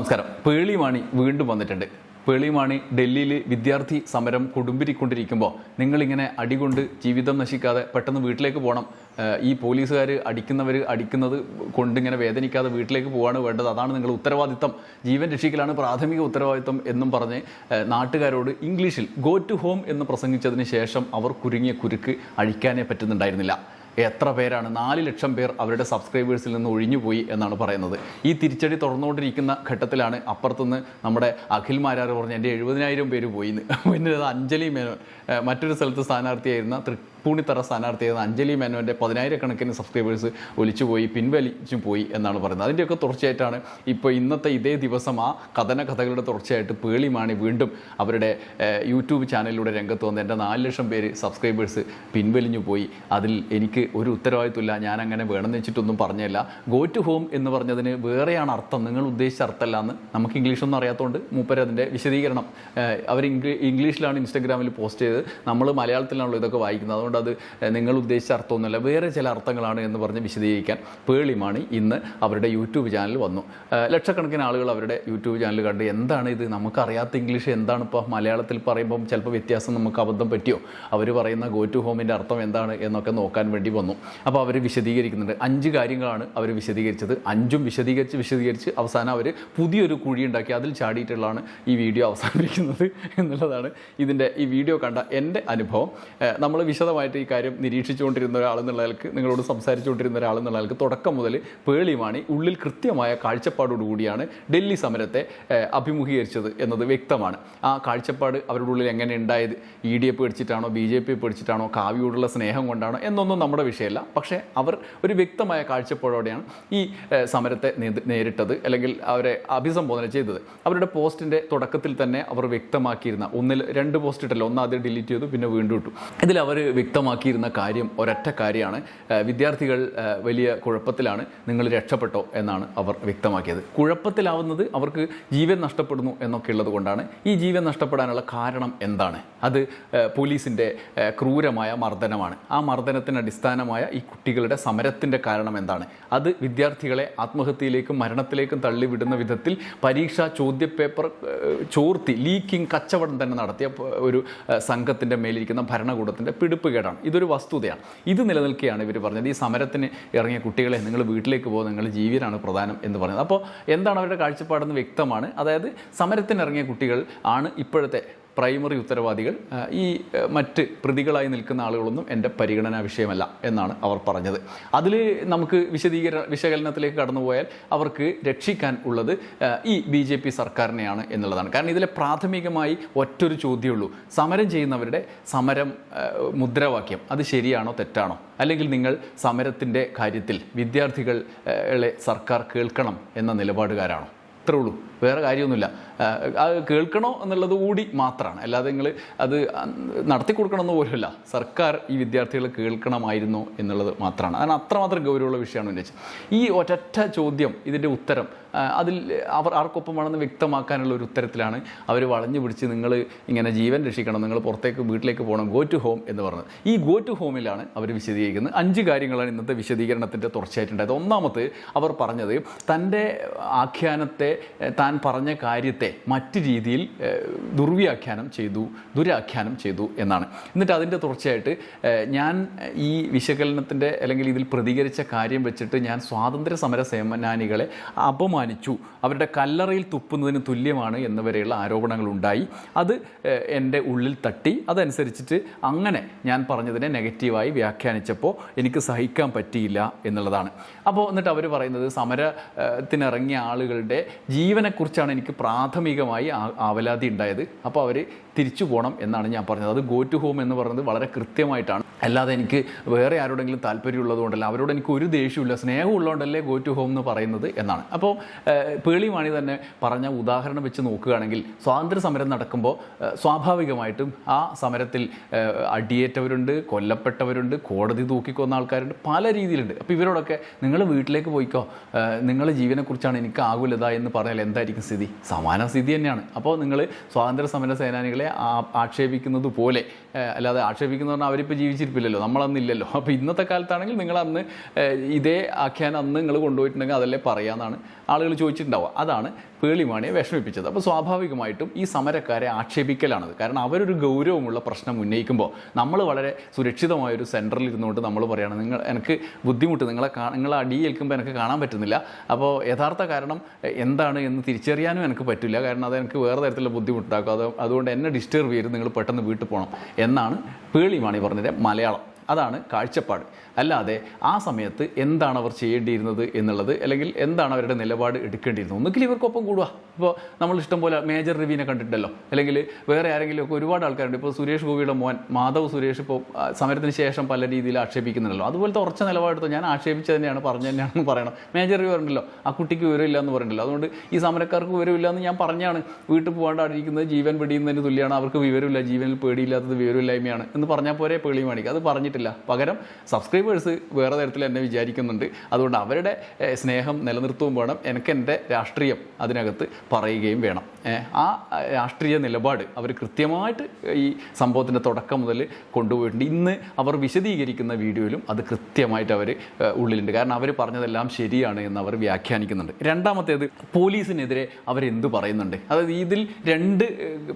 നമസ്കാരം. പേളിമാണി വീണ്ടും വന്നിട്ടുണ്ട്. പേളിമാണി ഡൽഹിയിൽ വിദ്യാർത്ഥി സമരം കൊടുമ്പിരിക്കൊണ്ടിരിക്കുമ്പോൾ നിങ്ങളിങ്ങനെ അടികൊണ്ട് ജീവിതം നശിക്കാതെ പെട്ടെന്ന് വീട്ടിലേക്ക് പോകണം, ഈ പോലീസുകാർ അടിക്കുന്നത് കൊണ്ടിങ്ങനെ വേദനിക്കാതെ വീട്ടിലേക്ക് പോവാണ് വേണ്ടത്, അതാണ് നിങ്ങളുടെ ഉത്തരവാദിത്തം, ജീവൻ രക്ഷിക്കലാണ് പ്രാഥമിക ഉത്തരവാദിത്തം എന്നും പറഞ്ഞ് നാട്ടുകാരോട് ഇംഗ്ലീഷിൽ ഗോ ടു ഹോം എന്ന് പ്രസംഗിച്ചതിന് ശേഷം അവർ കുരുങ്ങിയ കുരുക്ക് അഴിക്കാനേ പറ്റുന്നുണ്ടായിരുന്നില്ല. എത്ര പേരാണ്, 4 ലക്ഷം പേർ അവരുടെ സബ്സ്ക്രൈബേഴ്സിൽ നിന്ന് ഒഴിഞ്ഞുപോയി എന്നാണ് പറയുന്നത്. ഈ തിരിച്ചടി തുറന്നുകൊണ്ടിരിക്കുന്ന ഘട്ടത്തിലാണ് അപ്പുറത്തുനിന്ന് നമ്മുടെ അഖിൽ മാരാർ പറഞ്ഞ് എൻ്റെ 70,000 പേര് പോയിന്ന്. പിന്നെ അത് അഞ്ജലി മേനോൻ, മറ്റൊരു സ്ഥലത്ത് സ്ഥാനാർത്ഥിയായിരുന്ന തൃപ്പൂണിത്തറ സ്ഥാനാർത്ഥിയായിരുന്ന അഞ്ജലി മേനോൻ്റെ 10,000 സബ്സ്ക്രൈബേഴ്സ് ഒലിച്ചുപോയി, പിൻവലിച്ചും പോയി എന്നാണ് പറയുന്നത്. അതിൻ്റെയൊക്കെ തുടർച്ചയായിട്ടാണ് ഇപ്പോൾ ഇന്നത്തെ ഇതേ ദിവസം ആ കഥകളുടെ തുടർച്ചയായിട്ട് പേളിമാണി വീണ്ടും അവരുടെ യൂട്യൂബ് ചാനലിലൂടെ രംഗത്ത് വന്ന് എൻ്റെ 4 ലക്ഷം പേര് സബ്സ്ക്രൈബേഴ്സ് പിൻവലിഞ്ഞു പോയി, അതിൽ എനിക്ക് ഒരു ഉത്തരവാദിത്വമില്ല, ഞാൻ അങ്ങനെ വേണമെന്ന് വെച്ചിട്ടൊന്നും പറഞ്ഞില്ല. ഗോ ടു ഹോം എന്ന് പറഞ്ഞതിന് വേറെയാണ് അർത്ഥം, നിങ്ങൾ ഉദ്ദേശിച്ച അർത്ഥമല്ല എന്ന്. നമുക്ക് ഇംഗ്ലീഷൊന്നും അറിയാത്തതുകൊണ്ട് മൂപ്പര് അതിൻ്റെ വിശദീകരണം അവർ ഇംഗ്ലീഷിലാണ് ഇൻസ്റ്റാഗ്രാമിൽ പോസ്റ്റ് ചെയ്ത്, നമ്മൾ മലയാളത്തിലാണല്ലോ ഇതൊക്കെ വായിക്കുന്നത്, അതുകൊണ്ട് അത് നിങ്ങൾ ഉദ്ദേശിച്ച അർത്ഥമൊന്നുമല്ല, വേറെ ചില അർത്ഥങ്ങളാണ് എന്ന് പറഞ്ഞ് വിശദീകരിക്കാൻ പേളിമാണി ഇന്ന് അവരുടെ യൂട്യൂബ് ചാനൽ വന്നു. ലക്ഷക്കണക്കിന് ആളുകൾ അവരുടെ യൂട്യൂബ് ചാനൽ കണ്ട് എന്താണ് ഇത്, നമുക്കറിയാത്ത ഇംഗ്ലീഷ് എന്താണ് ഇപ്പോൾ മലയാളത്തിൽ പറയുമ്പം ചിലപ്പോൾ വ്യത്യാസം നമുക്ക് അബദ്ധം പറ്റിയോ, അവർ പറയുന്ന ഗോ ടു ഹോമിൻ്റെ അർത്ഥം എന്താണ് എന്നൊക്കെ നോക്കാൻ വേണ്ടി വന്നു. അപ്പോൾ അവർ വിശദീകരിക്കുന്നുണ്ട്. 5 കാര്യങ്ങളാണ് അവർ വിശദീകരിച്ചത്. 5ഉം വിശദീകരിച്ച് അവസാനം അവർ പുതിയൊരു കുഴി ഉണ്ടാക്കി അതിൽ ചാടിയിട്ടുള്ളതാണ് ഈ വീഡിയോ അവസാനിപ്പിക്കുന്നത് എന്നുള്ളതാണ് ഇതിൻ്റെ ഈ വീഡിയോ കണ്ട എൻ്റെ അനുഭവം. നമ്മൾ വിശദമായിട്ട് ഈ കാര്യം നിരീക്ഷിച്ചുകൊണ്ടിരുന്ന ഒരാളെന്നുള്ളവർക്ക്, നിങ്ങളോട് സംസാരിച്ചുകൊണ്ടിരുന്ന ഒരാളെന്നുള്ളവർക്ക് തുടക്കം മുതൽ പേളിമാണി ഉള്ളിൽ കൃത്യമായ കാഴ്ചപ്പാടോടുകൂടിയാണ് ഡൽഹി സമരത്തെ അഭിമുഖീകരിച്ചത് എന്നത് വ്യക്തമാണ്. ആ കാഴ്ചപ്പാട് അവരുടെ ഉള്ളിൽ എങ്ങനെ ഉണ്ടായത്, EDA പേടിച്ചിട്ടാണോ BJP പേടിച്ചിട്ടാണോ കാവ്യോടുള്ള സ്നേഹം കൊണ്ടാണോ എന്നൊന്നും നമ്മുടെ വിഷയമല്ല. പക്ഷേ അവർ ഒരു വ്യക്തമായ കാഴ്ചപ്പാടോടെയാണ് ഈ സമരത്തെ നേരിട്ടത്, അല്ലെങ്കിൽ അവരെ അഭിസംബോധന ചെയ്തത്. അവരുടെ പോസ്റ്റിൻ്റെ തുടക്കത്തിൽ തന്നെ അവർ വ്യക്തമാക്കിയിരുന്ന 2 പോസ്റ്റ് ഇട്ടല്ലോ, ഒന്ന് ആദ്യം ഡിലീറ്റ് ചെയ്തു, പിന്നെ വീണ്ടും ഇട്ടു. ഇതിൽ അവർ വ്യക്തമാക്കിയിരുന്ന കാര്യം ഒരൊറ്റ കാര്യമാണ്, വിദ്യാർത്ഥികൾ വലിയ കുഴപ്പത്തിലാണ്, നിങ്ങൾ രക്ഷപ്പെട്ടോ എന്നാണ് അവർ വ്യക്തമാക്കിയത്. കുഴപ്പത്തിലാവുന്നത് അവർക്ക് ജീവൻ നഷ്ടപ്പെടുന്നു എന്നൊക്കെ ഉള്ളത് കൊണ്ടാണ്. ഈ ജീവൻ നഷ്ടപ്പെടാനുള്ള കാരണം എന്താണ്? അത് പോലീസിൻ്റെ ക്രൂരമായ മർദ്ദനമാണ്. ആ മർദ്ദനത്തിന് അടിസ്ഥാനമായ ഈ കുട്ടികളുടെ സമരത്തിൻ്റെ കാരണം എന്താണ്? അത് വിദ്യാർത്ഥികളെ ആത്മഹത്യയിലേക്കും മരണത്തിലേക്കും തള്ളിവിടുന്ന വിധത്തിൽ പരീക്ഷാ ചോദ്യപേപ്പർ ചോർത്തി ലീക്കിംഗ് കച്ചവടം തന്നെ നടത്തിയ ഒരു സംഘത്തിൻ്റെ മേലിരിക്കുന്ന ഭരണകൂടത്തിൻ്റെ പിടിപ്പുകേടാണ്. ഇതൊരു വസ്തുതയാണ്. ഇത് നിലനിൽക്കുകയാണ് ഇവർ പറഞ്ഞത്, ഈ സമരത്തിന് ഇറങ്ങിയ കുട്ടികളെ നിങ്ങൾ വീട്ടിലേക്ക് പോകുക, നിങ്ങൾ ജീവനാണ് പ്രധാനം എന്ന് പറയുന്നത്. അപ്പോൾ എന്താണ് അവരുടെ കാഴ്ചപ്പാടെന്ന് വ്യക്തമാണ്. അതായത് സമരത്തിനിറങ്ങിയ കുട്ടികൾ ആണ് ഇപ്പോഴത്തെ പ്രൈമറി ഉത്തരവാദികൾ, ഈ മറ്റ് പ്രതികളായി നിൽക്കുന്ന ആളുകളൊന്നും എൻ്റെ പരിഗണനാ വിഷയമല്ല എന്നാണ് അവർ പറഞ്ഞത്. അതിൽ നമുക്ക് വിശകലനത്തിലേക്ക് കടന്നുപോയാൽ അവർക്ക് രക്ഷിക്കാൻ ഉള്ളത് ഈ BJP സർക്കാരിനെയാണ് എന്നുള്ളതാണ്. കാരണം ഇതിലെ പ്രാഥമികമായി ഒറ്റൊരു ചോദ്യമുള്ളൂ, സമരം ചെയ്യുന്നവരുടെ സമരം മുദ്രാവാക്യം അത് ശരിയാണോ തെറ്റാണോ, അല്ലെങ്കിൽ നിങ്ങൾ സമരത്തിൻ്റെ കാര്യത്തിൽ വിദ്യാർത്ഥികളെ സർക്കാർ കേൾക്കണം എന്ന നിലപാടുകാരാണോ? ഇത്രേ ഉള്ളൂ, വേറെ കാര്യമൊന്നുമില്ല. അത് കേൾക്കണോ എന്നുള്ളത് കൂടി മാത്രമാണ്, അല്ലാതെ നിങ്ങൾ അത് നടത്തി കൊടുക്കണമെന്ന് പോലുമല്ല. സർക്കാർ ഈ വിദ്യാർത്ഥികളെ കേൾക്കണമായിരുന്നു എന്നുള്ളത് മാത്രമാണ്. അതിന് അത്രമാത്രം ഗൗരവമുള്ള വിഷയമാണ് ഉന്നയിച്ചത്. ഈ ഒരൊറ്റ ചോദ്യം, ഇതിൻ്റെ ഉത്തരം അതിൽ അവർ ആർക്കൊപ്പമാണെന്ന് വ്യക്തമാക്കാനുള്ള ഒരു ഉത്തരത്തിലാണ് അവർ വളഞ്ഞു പിടിച്ച് നിങ്ങൾ ഇങ്ങനെ ജീവൻ രക്ഷിക്കണം, നിങ്ങൾ പുറത്തേക്ക് വീട്ടിലേക്ക് പോകണം, ഗോ ടു ഹോം എന്ന് പറഞ്ഞത്. ഈ ഗോ ടു ഹോമിലാണ് അവർ വിശദീകരിക്കുന്നത്. 5 കാര്യങ്ങളാണ് ഇന്നത്തെ വിശദീകരണത്തിൻ്റെ തുടർച്ചയായിട്ടുണ്ടായത്. ഒന്നാമത് അവർ പറഞ്ഞത് തൻ്റെ ആഖ്യാനത്തെ, താൻ പറഞ്ഞ കാര്യത്തെ മറ്റ് രീതിയിൽ ദുരാഖ്യാനം ചെയ്തു എന്നാണ്. എന്നിട്ട് അതിൻ്റെ തുടർച്ചയായിട്ട് ഞാൻ ഈ വിശകലനത്തിൻ്റെ അല്ലെങ്കിൽ ഇതിൽ പ്രതികരിച്ച കാര്യം വെച്ചിട്ട് ഞാൻ സ്വാതന്ത്ര്യ സമര സേനാനികളെ അപമാനിച്ചു, അവരുടെ കല്ലറയിൽ തുപ്പുന്നതിന് തുല്യമാണ് എന്നിവരെയുള്ള ആരോപണങ്ങളുണ്ടായി. അത് എൻ്റെ ഉള്ളിൽ തട്ടി, അതനുസരിച്ചിട്ട് അങ്ങനെ ഞാൻ പറഞ്ഞതിനെ നെഗറ്റീവായി വ്യാഖ്യാനിച്ചപ്പോൾ എനിക്ക് സഹിക്കാൻ പറ്റിയില്ല എന്നുള്ളതാണ്. അപ്പോൾ എന്നിട്ട് അവർ പറയുന്നത് സമരത്തിനിറങ്ങിയ ആളുകളുടെ ജീവനെക്കുറിച്ചാണ് എനിക്ക് പ്രാഥമികമായി ആവലാതി ഉണ്ടായത്, അപ്പോൾ അവർ തിരിച്ചു പോകണം എന്നാണ് ഞാൻ പറഞ്ഞത്. അത് ഗോ ടു ഹോം എന്ന് പറയുന്നത് വളരെ കൃത്യമായിട്ടാണ്, അല്ലാതെ എനിക്ക് വേറെ ആരോടെങ്കിലും താല്പര്യമുള്ളതുകൊണ്ടല്ല, അവരോട് എനിക്ക് ഒരു ദേഷ്യമില്ല, സ്നേഹമുള്ളതുകൊണ്ടല്ലേ ഗോ ടു ഹോം എന്ന് പറയുന്നത് എന്നാണ്. അപ്പോൾ പേളിമാണി തന്നെ പറഞ്ഞ ഉദാഹരണം വെച്ച് നോക്കുകയാണെങ്കിൽ, സ്വാതന്ത്ര്യ സമരം നടക്കുമ്പോൾ സ്വാഭാവികമായിട്ടും ആ സമരത്തിൽ അടിയേറ്റവരുണ്ട്, കൊല്ലപ്പെട്ടവരുണ്ട്, കോടതി തൂക്കിക്കൊന്ന ആൾക്കാരുണ്ട്, പല രീതിയിലുണ്ട്. അപ്പോൾ ഇവരോടൊക്കെ നിങ്ങൾ വീട്ടിലേക്ക് പോയിക്കോ, നിങ്ങളുടെ ജീവനെക്കുറിച്ചാണ് എനിക്ക് ആകുലത എന്ന് പറഞ്ഞാൽ എന്തായിരിക്കും സ്ഥിതി? സമാന സ്ഥിതി തന്നെയാണ്. അപ്പോൾ നിങ്ങൾ സ്വാതന്ത്ര്യ സമര സേനാനികളെ ആക്ഷേപിക്കുന്നത് പോലെ, അല്ലാതെ ആക്ഷേപിക്കുന്ന പറഞ്ഞാൽ അവരിപ്പോൾ ജീവിച്ചിരിപ്പില്ലല്ലോ, നമ്മളന്നില്ലല്ലോ. അപ്പോൾ ഇന്നത്തെ കാലത്താണെങ്കിൽ നിങ്ങളന്ന് ഇതേ ആഖ്യാനം അന്ന് നിങ്ങൾ കൊണ്ടുപോയിട്ടുണ്ടെങ്കിൽ അതല്ലേ പറയാമെന്നാണ് ആളുകൾ ചോദിച്ചിട്ടുണ്ടാവുക. അതാണ് പേളിമാണിയെ വിഷമിപ്പിച്ചത്. അപ്പോൾ സ്വാഭാവികമായിട്ടും ഈ സമരക്കാരെ ആക്ഷേപിക്കലാണത്. കാരണം അവരൊരു ഗൗരവമുള്ള പ്രശ്നം ഉന്നയിക്കുമ്പോൾ നമ്മൾ വളരെ സുരക്ഷിതമായൊരു സെൻറ്ററിൽ ഇരുന്നുകൊണ്ട് നമ്മൾ പറയുകയാണ്, എനിക്ക് ബുദ്ധിമുട്ട്, നിങ്ങളെ അടിയേൽക്കുമ്പോൾ എനിക്ക് കാണാൻ പറ്റുന്നില്ല, അപ്പോൾ യഥാർത്ഥ കാരണം എന്താണ് എന്ന് തിരിച്ചറിയാനും എനിക്ക് പറ്റില്ല, കാരണം അത് എനിക്ക് വേറെ തരത്തിലുള്ള ബുദ്ധിമുട്ടുണ്ടാക്കും, അതുകൊണ്ട് എന്നെ ഡിസ്റ്റർബ് ചെയ്ത് നിങ്ങൾ പെട്ടെന്ന് വീട്ടിൽ പോകണം എന്നാണ് പേളിമാണി പറഞ്ഞതിൻ്റെ മലയാളം. അതാണ് കാഴ്ചപ്പാട്. അല്ലാതെ ആ സമയത്ത് എന്താണ് അവർ ചെയ്യേണ്ടിയിരുന്നത് എന്നുള്ളത്, അല്ലെങ്കിൽ എന്താണ് അവരുടെ നിലപാട് എടുക്കേണ്ടിയിരുന്നത്, ഒന്നുകിൽ ഇവർക്കൊപ്പം കൂടുക. ഇപ്പോൾ നമ്മൾ ഇഷ്ടം പോലെ മേജർ രവിനെ കണ്ടിട്ടുണ്ടല്ലോ, അല്ലെങ്കിൽ വേറെ ആരെങ്കിലും ഒക്കെ ഒരുപാട് ആൾക്കാരുണ്ട്. ഇപ്പോൾ സുരേഷ് ഗോപിയുടെ മോൻ മാധവ് സുരേഷ് ഇപ്പോൾ സമരത്തിന് ശേഷം പല രീതിയിൽ ആക്ഷേപിക്കുന്നുണ്ടല്ലോ. അതുപോലത്തെ ഉറച്ച നിലപാടെടുത്തോ, ഞാൻ ആക്ഷേപിച്ചത് തന്നെയാണ്, പറഞ്ഞു തന്നെയാണെന്ന് പറയണം. മേജർ രവി പറഞ്ഞല്ലോ ആ കുട്ടിക്ക് വിവരമില്ല എന്ന് പറയണ്ടല്ലോ, അതുകൊണ്ട് ഈ സമരക്കാർക്ക് വിവരമില്ല എന്ന് ഞാൻ പറഞ്ഞാണ്. വീട്ടിൽ പോകാണ്ടിരിക്കുന്നത് ജീവൻ വെടിയുന്നതിന് തുല്യമാണ്, അവർക്ക് വിവരമില്ല, ജീവനിൽ പേടിയില്ലാത്തത് വിവരമില്ലായ്മയാണ് എന്ന് പറഞ്ഞാൽ പോരെ പേളിമാണിക്ക്. അത് പറഞ്ഞിട്ടില്ല. പകരം സബ്സ്ക്രൈബേഴ്സ് വേറെ തരത്തിൽ എന്നെ വിചാരിക്കുന്നുണ്ട്, അതുകൊണ്ട് അവരുടെ സ്നേഹം നിലനിർത്തുകയും വേണം, എനിക്ക് എൻ്റെ രാഷ്ട്രീയം അതിനകത്ത് പറയുകയും വേണം. ആ രാഷ്ട്രീയ നിലപാട് അവർ കൃത്യമായിട്ട് ഈ സംഭവത്തിൻ്റെ തുടക്കം മുതൽ കൊണ്ടുപോയിട്ടുണ്ട്. ഇന്ന് അവർ വിശദീകരിക്കുന്ന വീഡിയോയിലും അത് കൃത്യമായിട്ട് അവർ ഉള്ളിലുണ്ട്. കാരണം അവർ പറഞ്ഞതെല്ലാം ശരിയാണ് എന്ന് അവർ വ്യാഖ്യാനിക്കുന്നുണ്ട്. രണ്ടാമത്തേത്, പോലീസിനെതിരെ അവരെന്ത് പറയുന്നുണ്ട്. അതായത് ഇതിൽ രണ്ട്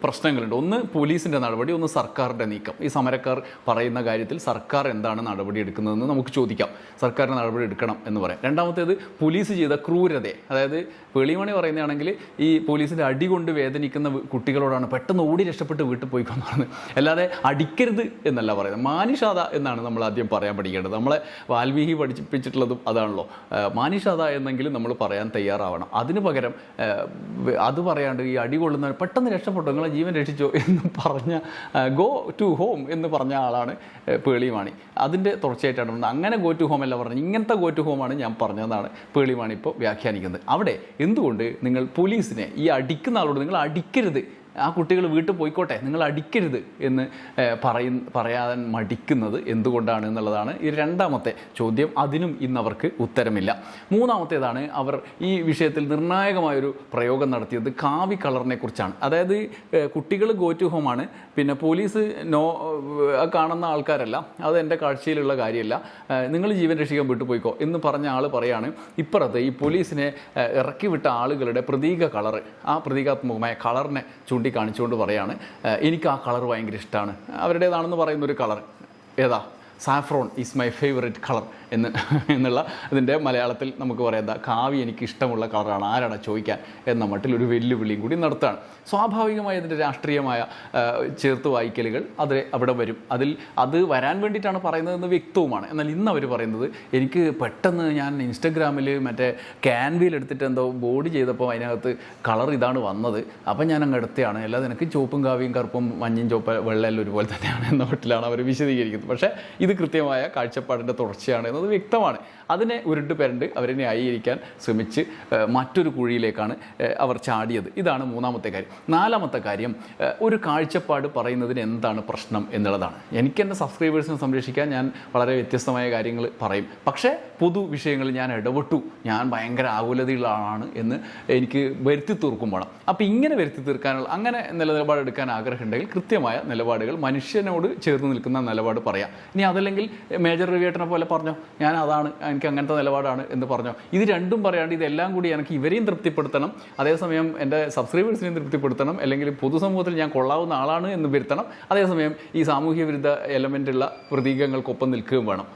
പ്രശ്നങ്ങളുണ്ട്. ഒന്ന് പോലീസിൻ്റെ നടപടി, ഒന്ന് സർക്കാരിൻ്റെ നീക്കം. ഈ സമരക്കാർ പറയുന്ന കാര്യത്തിൽ സർക്കാർ എന്താണ് നടപടി എടുക്കുന്നതെന്ന് നമുക്ക് ചോദിക്കാം. സർക്കാരിന് നടപടി എടുക്കണം എന്ന് പറയാം. രണ്ടാമത്തേത്, പോലീസ് ചെയ്ത ക്രൂരതയെ. അതായത് പേളിമണി പറയുന്നതാണെങ്കിൽ ഈ പോലീസിൻ്റെ അടി കൊണ്ട് വേദനിക്കുന്ന കുട്ടികളോടാണ് പെട്ടെന്ന് ഓടി രക്ഷപ്പെട്ട് വീട്ടിൽ പോയിക്കൊണ്ടാണ്, അല്ലാതെ അടിക്കരുത് എന്നല്ല പറയുന്നത്. മാനിഷാദ എന്നാണ് നമ്മൾ ആദ്യം പറയാൻ പഠിക്കേണ്ടത്. നമ്മളെ വാൽമീകി പഠിപ്പിച്ചിട്ടുള്ളതും അതാണല്ലോ. മാനിഷാദ എന്നെങ്കിലും നമ്മൾ പറയാൻ തയ്യാറാവണം. അതിന് പകരം അത് പറയാണ്ട് ഈ അടി കൊള്ളുന്നവർ പെട്ടെന്ന് രക്ഷപ്പെട്ടു, നിങ്ങളെ ജീവൻ രക്ഷിച്ചോ എന്ന് പറഞ്ഞ, ഗോ ടു ഹോം എന്ന് പറഞ്ഞ ആളാണ് പേളിമാണി. അതിൻ്റെ തുടർച്ചയായിട്ടാണ് പറഞ്ഞത്. അങ്ങനെ ഗോ ടു ഹോം അല്ല പറഞ്ഞത്, ഇങ്ങനത്തെ ഗോ ടു ഹോമാണ് ഞാൻ പറഞ്ഞതെന്നാണ് പേളിമാണി ഇപ്പോൾ വ്യാഖ്യാനിക്കുന്നത്. അവിടെ എന്തുകൊണ്ട് നിങ്ങൾ പോലീസിനെ, ഈ അടിക്കുന്ന ആളോട് നിങ്ങൾ അടിക്കരുത്, ആ കുട്ടികൾ വീട്ടിൽ പോയിക്കോട്ടെ, നിങ്ങൾ അടിക്കരുത് എന്ന് പറയാൻ മടിക്കുന്നത് എന്തുകൊണ്ടാണ് എന്നുള്ളതാണ് ഈ രണ്ടാമത്തെ ചോദ്യം. അതിനും ഇന്നവർക്ക് ഉത്തരമില്ല. മൂന്നാമത്തേതാണ്, അവർ ഈ വിഷയത്തിൽ നിർണായകമായൊരു പ്രയോഗം നടത്തിയത് കാവി കളറിനെ കുറിച്ചാണ്. അതായത് കുട്ടികൾ ഗോ ടു ഹോമാണ്, പിന്നെ പോലീസ് കാണുന്ന ആൾക്കാരല്ല, അത് എൻ്റെ കാഴ്ചയിലുള്ള കാര്യമല്ല, നിങ്ങൾ ജീവൻ രക്ഷിക്കാൻ വീട്ടിൽ പോയിക്കോ എന്ന് പറഞ്ഞ ആൾ പറയാണ്, ഇപ്പുറത്ത് ഈ പോലീസിനെ ഇറക്കി വിട്ട ആളുകളുടെ പ്രതീക കളറ്, ആ പ്രതീകാത്മകമായ കളറിനെ കാണിച്ചുകൊണ്ട് പറയാണ്, എനിക്ക് ആ കളർ ഭയങ്കര ഇഷ്ടമാണ്, അവരുടേതാണെന്ന് പറയുന്നൊരു കളർ ഏതാ, saffron is my favourite colour എന്നുള്ള ഇതിൻ്റെ മലയാളത്തിൽ നമുക്ക് പറയാം, കാവി എനിക്ക് ഇഷ്ടമുള്ള കളറാണ്, ആരാണ് ചോദിക്കാൻ എന്ന മട്ടിൽ ഒരു വെല്ലുവിളിയും കൂടി നടത്തുകയാണ്. സ്വാഭാവികമായി അതിൻ്റെ രാഷ്ട്രീയമായ ചേർത്ത് വായിക്കലുകൾ അവിടെ വരും. അത് വരാൻ വേണ്ടിയിട്ടാണ് പറയുന്നതെന്ന് വ്യക്തവുമാണ്. എന്നാൽ ഇന്ന് അവർ പറയുന്നത്, എനിക്ക് പെട്ടെന്ന് ഞാൻ ഇൻസ്റ്റഗ്രാമിൽ മറ്റേ ക്യാൻവയിൽ എടുത്തിട്ട് എന്തോ ബോഡി ചെയ്തപ്പോൾ അതിനകത്ത് കളർ ഇതാണ് വന്നത്, അപ്പം ഞാൻ അങ്ങ് എടുത്തതാണ്, അല്ലാതെ എനിക്ക് ചുവപ്പും കാവിയും കറുപ്പും മഞ്ഞയും ചുവപ്പ വെള്ളയെല്ലാം ഒരുപോലെ തന്നെയാണ് എന്ന മട്ടിലാണ് അവർ വിശദീകരിക്കുന്നത്. പക്ഷേ ഇത് കൃത്യമായ കാഴ്ചപ്പാടിൻ്റെ തുടർച്ചയാണ് എന്നത് വ്യക്തമാണ്. അതിനെ ഉരുണ്ട് പേരണ്ട് അവരെ ന്യായീകരിക്കാൻ ശ്രമിച്ച് മറ്റൊരു കുഴിയിലേക്കാണ് അവർ ചാടിയത്. ഇതാണ് മൂന്നാമത്തെ കാര്യം. നാലാമത്തെ കാര്യം, ഒരു കാഴ്ചപ്പാട് പറയുന്നതിന് എന്താണ് പ്രശ്നം എന്നുള്ളതാണ്. എനിക്ക് എൻ്റെ സബ്സ്ക്രൈബേഴ്സിനെ സംരക്ഷിക്കാൻ ഞാൻ വളരെ വ്യത്യസ്തമായ കാര്യങ്ങൾ പറയും, പക്ഷേ പൊതു വിഷയങ്ങളിൽ ഞാൻ ഇടപെട്ടു, ഞാൻ ഭയങ്കര ആകുലതയുള്ള ആളാണ് എന്ന് എനിക്ക് വരുത്തി തീർക്കും വേണം. അപ്പോൾ ഇങ്ങനെ വരുത്തി തീർക്കാനുള്ള, അങ്ങനെ നിലപാടെടുക്കാൻ ആഗ്രഹമുണ്ടെങ്കിൽ കൃത്യമായ നിലപാടുകൾ, മനുഷ്യനോട് ചേർന്ന് നിൽക്കുന്ന നിലപാട് പറയാം. ഇനി അതല്ലെങ്കിൽ മേജർ രവിയേട്ടനെ പോലെ പറഞ്ഞോ, ഞാൻ അതാണ്, എനിക്ക് അങ്ങനത്തെ നിലപാടാണ് എന്ന് പറഞ്ഞോ. ഇത് രണ്ടും പറയാണ്ട് ഇതെല്ലാം കൂടി എനിക്ക് ഇവരെയും തൃപ്തിപ്പെടുത്തണം, അതേസമയം എൻ്റെ സബ്സ്ക്രൈബേഴ്സിനെയും തൃപ്തിപ്പെടുത്തണം, അല്ലെങ്കിൽ പൊതുസമൂഹത്തിൽ ഞാൻ കൊള്ളാവുന്ന ആളാണ് എന്ന് വരുത്തണം, അതേസമയം ഈ സാമൂഹ്യ വിരുദ്ധ എലമെൻ്റുള്ള പ്രതീകങ്ങൾക്കൊപ്പം നിൽക്കുകയും വേണം.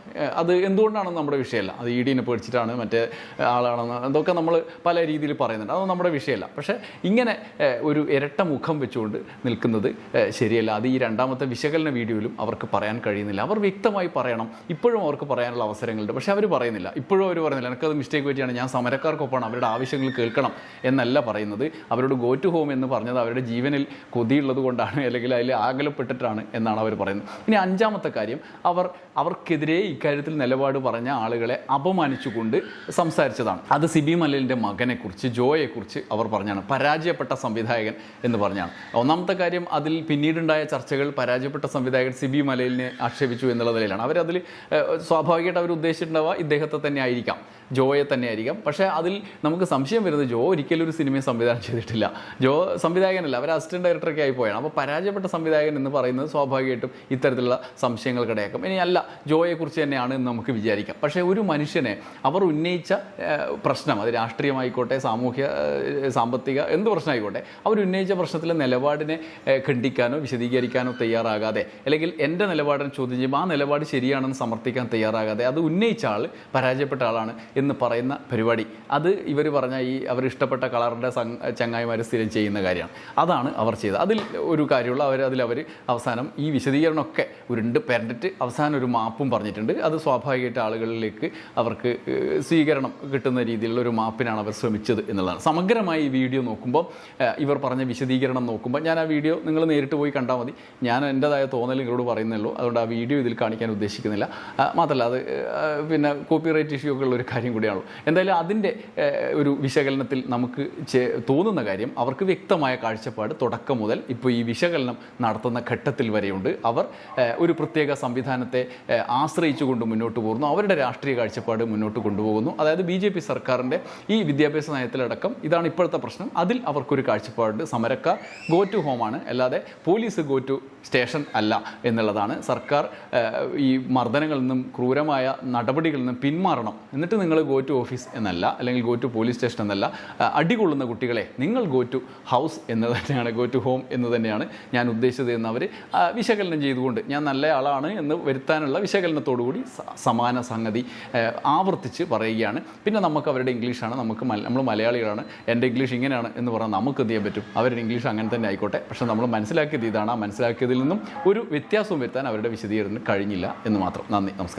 അത് എന്തുകൊണ്ടാണെന്ന് നമ്മുടെ വിഷയമല്ല. അത് ഇഡിനെ പേടിച്ചിട്ടാണ്, മറ്റേ ആളാണെന്ന്, അതൊക്കെ നമ്മൾ പല രീതിയിൽ പറയുന്നുണ്ട്, അതൊന്നും നമ്മുടെ വിഷയമല്ല. പക്ഷേ ഇങ്ങനെ ഒരു ഇരട്ട മുഖം വെച്ചുകൊണ്ട് നിൽക്കുന്നത് ശരിയല്ല. അത് ഈ രണ്ടാമത്തെ വിശകലന വീഡിയോയിലും അവർക്ക് പറയാൻ കഴിയുന്നില്ല. അവർ വ്യക്തമായി പറയണം. ഇപ്പോഴും അവർക്ക് പറയാനുള്ള അവസരങ്ങളുണ്ട്, പക്ഷേ അവർ പറയുന്നില്ല. ഇപ്പോഴും അവർ പറയുന്നില്ല, എനിക്കത് മിസ്റ്റേക്ക് പറ്റിയാണ്, ഞാൻ സമരക്കാർക്കൊപ്പമാണ്, അവരുടെ ആവശ്യങ്ങൾ കേൾക്കണം എന്നല്ല പറയുന്നത്. അവരോട് ഗോ ടു ഹോം എന്ന് പറഞ്ഞത് അവരുടെ ജീവനിൽ കൊതിയുള്ളത് കൊണ്ടാണ്, അല്ലെങ്കിൽ അതിൽ ആകലപ്പെട്ടിട്ടാണ് എന്നാണ് അവർ പറയുന്നത്. ഇനി അഞ്ചാമത്തെ കാര്യം, അവർക്കെതിരെ ഇക്കാര്യത്തിൽ നിലപാട് പറഞ്ഞ ആളുകളെ അപമാനിച്ചുകൊണ്ട് സംസാരിച്ചതാണ്. അത് സിബി മലയിലിൻ്റെ മകനെക്കുറിച്ച്, ജോയെക്കുറിച്ച് അവർ പറഞ്ഞാണ്, പരാജയപ്പെട്ട സംവിധായകൻ എന്ന് പറഞ്ഞാണ്. ഒന്നാമത്തെ കാര്യം, അതിൽ പിന്നീടുണ്ടായ ചർച്ചകൾ പരാജയപ്പെട്ട സംവിധായകൻ സിബി മലയിലിനെ ആക്ഷേപിച്ചു എന്നുള്ള നിലയിലാണ്. അവരതിൽ സ്വാഭാവികമായിട്ട് അവർ അവർ ഉദ്ദേശിച്ചിട്ടുണ്ടാവുക ഇദ്ദേഹത്തെ തന്നെ ആയിരിക്കാം, ജോയെ തന്നെ ആയിരിക്കാം. പക്ഷേ അതിൽ നമുക്ക് സംശയം വരുന്നത് ജോ ഒരിക്കലും ഒരു സിനിമയെ സംവിധാനം ചെയ്തിട്ടില്ല. ജോ സംവിധായകനല്ല, അവർ അസിസ്റ്റന്റ് ഡയറക്ടറൊക്കെ ആയി പോയാണ്. അപ്പോൾ പരാജയപ്പെട്ട സംവിധായകൻ എന്ന് പറയുന്നത് സ്വാഭാവികമായിട്ടും ഇത്തരത്തിലുള്ള സംശയങ്ങൾക്കിടയാക്കും. ഇനി അല്ല, ജോയെക്കുറിച്ച് തന്നെയാണ് എന്ന് നമുക്ക് വിചാരിക്കാം. പക്ഷേ ഒരു മനുഷ്യനെ അവർ ഉന്നയിച്ച പ്രശ്നം, അത് രാഷ്ട്രീയമായിക്കോട്ടെ, സാമൂഹ്യ സാമ്പത്തിക എന്ത് പ്രശ്നമായിക്കോട്ടെ, അവർ ഉന്നയിച്ച പ്രശ്നത്തിലെ നിലപാടിനെ ഖണ്ഡിക്കാനോ വിശദീകരിക്കാനോ തയ്യാറാകാതെ, അല്ലെങ്കിൽ എൻ്റെ നിലപാടിനെ ചോദ്യം ചെയ്യുമ്പോൾ ആ നിലപാട് ശരിയാണെന്ന് സമർത്ഥിക്കാൻ തയ്യാറാകാതെ അത് ഉന്നയിച്ച ആൾ പരാജയപ്പെട്ട ആളാണ് എന്ന് പറയുന്ന പരിപാടി, അത് ഇവർ പറഞ്ഞ ഈ അവർ ഇഷ്ടപ്പെട്ട കളറിൻ്റെ ചങ്ങായിമാർ സ്ഥിരം ചെയ്യുന്ന കാര്യമാണ്. അതാണ് അവർ ചെയ്തത്. അതിൽ ഒരു കാര്യമുള്ള അവർ അവസാനം ഈ വിശദീകരണമൊക്കെ ഉരുണ്ട് പെരണ്ടിട്ട് അവസാനം ഒരു മാപ്പും പറഞ്ഞിട്ടുണ്ട്. അത് സ്വാഭാവികമായിട്ട് ആളുകളിലേക്ക് അവർക്ക് സ്വീകരണം കിട്ടുന്ന രീതിയിലുള്ള ഒരു മാപ്പിനാണ് അവർ ശ്രമിച്ചത് എന്നുള്ളതാണ്. സമഗ്രമായി ഈ വീഡിയോ നോക്കുമ്പോൾ, ഇവർ പറഞ്ഞ വിശദീകരണം നോക്കുമ്പോൾ, ഞാൻ ആ വീഡിയോ നിങ്ങൾ നേരിട്ട് പോയി കണ്ടാൽ മതി. ഞാൻ എൻ്റെതായ തോന്നൽ നിങ്ങളോട് പറയുന്നുള്ളൂ. അതുകൊണ്ട് ആ വീഡിയോ ഇതിൽ കാണിക്കാൻ ഉദ്ദേശിക്കുന്നില്ല. മാത്രമല്ല അത് പിന്നെ കോപ്പിറൈറ്റ് ഇഷ്യൂ ഒക്കെ ഉള്ളൊരു കാര്യം കൂടിയാണല്ലോ. എന്തായാലും അതിൻ്റെ ഒരു വിശകലനത്തിൽ നമുക്ക് തോന്നുന്ന കാര്യം, അവർക്ക് വ്യക്തമായ കാഴ്ചപ്പാട് തുടക്കം മുതൽ ഇപ്പോൾ ഈ വിശകലനം നടത്തുന്ന ഘട്ടത്തിൽ വരെയുണ്ട്. അവർ ഒരു പ്രത്യേക സംവിധാനത്തെ ആശ്രയിച്ചുകൊണ്ട് മുന്നോട്ട് പോകുന്നു. അവരുടെ രാഷ്ട്രീയ കാഴ്ചപ്പാട് മുന്നോട്ട് കൊണ്ടുപോകുന്നു. അതായത് BJP സർക്കാരിൻ്റെ ഈ വിദ്യാഭ്യാസ നയത്തിലടക്കം ഇതാണ് ഇപ്പോഴത്തെ പ്രശ്നം. അതിൽ അവർക്കൊരു കാഴ്ചപ്പാടുണ്ട്. സമരക്കാർ ഗോ ടു ഹോമാണ്, അല്ലാതെ പോലീസ് ഗോ ടു സ്റ്റേഷൻ അല്ല എന്നുള്ളതാണ്. സർക്കാർ ഈ മർദ്ദനങ്ങളിൽ നിന്നും ക്രൂരമായ നടപടികളിൽ നിന്നും പിന്മാറണം, എന്നിട്ട് നിങ്ങൾ ഗോ ടു ഓഫീസ് എന്നല്ല, അല്ലെങ്കിൽ ഗോ ടു പോലീസ് സ്റ്റേഷൻ എന്നല്ല. അടികൊള്ളുന്ന കുട്ടികളെ നിങ്ങൾ ഗോ ടു ഹൗസ് എന്ന് തന്നെയാണ്, ഗോ ടു ഹോം എന്ന് തന്നെയാണ് ഞാൻ ഉദ്ദേശിച്ചത് എന്ന് അവർ വിശകലനം ചെയ്തുകൊണ്ട്, ഞാൻ നല്ല ആളാണ് എന്ന് വരുത്താനുള്ള വിശകലനത്തോടുകൂടി സമാന സംഗതി ആവർത്തിച്ച് പറയുകയാണ്. പിന്നെ നമുക്ക് അവരുടെ ഇംഗ്ലീഷാണ്, നമ്മൾ മലയാളികളാണ്, എൻ്റെ ഇംഗ്ലീഷ് ഇങ്ങനെയാണ് എന്ന് പറഞ്ഞാൽ നമുക്ക് എന്ത് ചെയ്യാൻ പറ്റും? അവരുടെ ഇംഗ്ലീഷ് അങ്ങനെ തന്നെ ആയിക്കോട്ടെ. പക്ഷേ നമ്മൾ മനസ്സിലാക്കിയത് ഇതാണ്. ആ മനസ്സിലാക്കിയതിൽ നിന്നും ഒരു വ്യത്യാസവും വരുത്താൻ അവരുടെ വിശദീകരണത്തിന് കഴിഞ്ഞില്ല എന്ന് മാത്രം. നന്ദി, നമസ്കാരം.